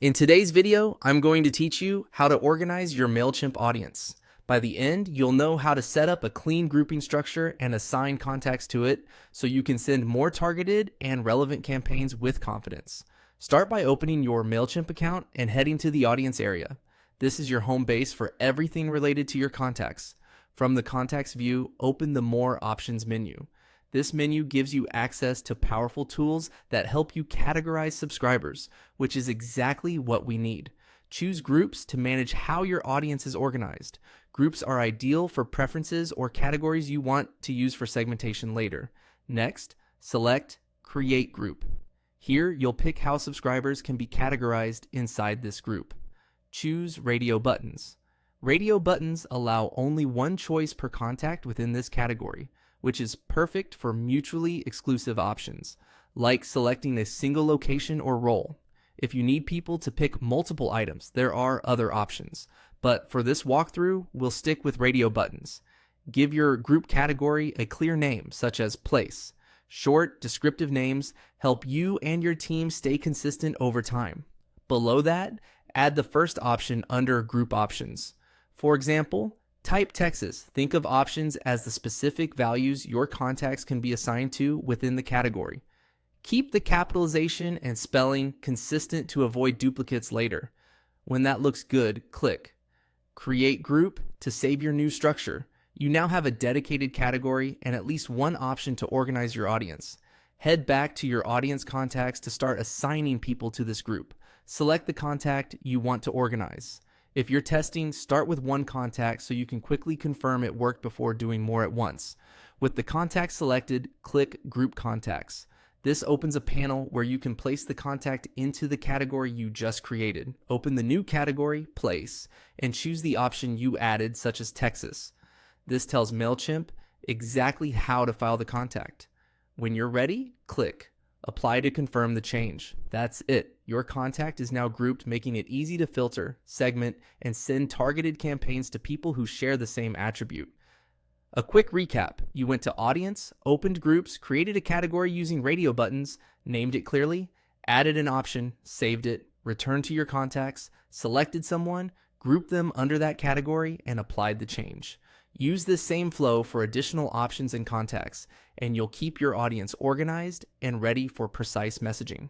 In today's video, I'm going to teach you how to organize your Mailchimp audience. By the end, you'll know how to set up a clean grouping structure and assign contacts to it so you can send more targeted and relevant campaigns with confidence. Start by opening your Mailchimp account and heading to the audience area. This is your home base for everything related to your contacts. From the contacts view, open the More Options menu. This menu gives you access to powerful tools that help you categorize subscribers, which is exactly what we need. Choose groups to manage how your audience is organized. Groups are ideal for preferences or categories you want to use for segmentation later. Next, select Create Group. Here, you'll pick how subscribers can be categorized inside this group. Choose Radio Buttons. Radio buttons allow only one choice per contact within this category, which is perfect for mutually exclusive options, like selecting a single location or role. If you need people to pick multiple items, there are other options. But for this walkthrough, we'll stick with radio buttons. Give your group category a clear name, such as place. Short, descriptive names help you and your team stay consistent over time. Below that, add the first option under Group Options. For example, type Texas. Think of options as the specific values your contacts can be assigned to within the category. Keep the capitalization and spelling consistent to avoid duplicates later. When that looks good, click Create Group to save your new structure. You now have a dedicated category and at least one option to organize your audience. Head back to your audience contacts to start assigning people to this group. Select the contact you want to organize. If you're testing, start with one contact so you can quickly confirm it worked before doing more at once. With the contact selected, click Group Contacts. This opens a panel where you can place the contact into the category you just created. Open the new category, Place, and choose the option you added, such as Texas. This tells Mailchimp exactly how to file the contact. When you're ready, click Apply to confirm the change. That's it. Your contact is now grouped, making it easy to filter, segment, and send targeted campaigns to people who share the same attribute. A quick recap. You went to Audience, opened groups, created a category using radio buttons, named it clearly, added an option, saved it, returned to your contacts, selected someone, grouped them under that category, and applied the change. Use this same flow for additional options and contacts, and you'll keep your audience organized and ready for precise messaging.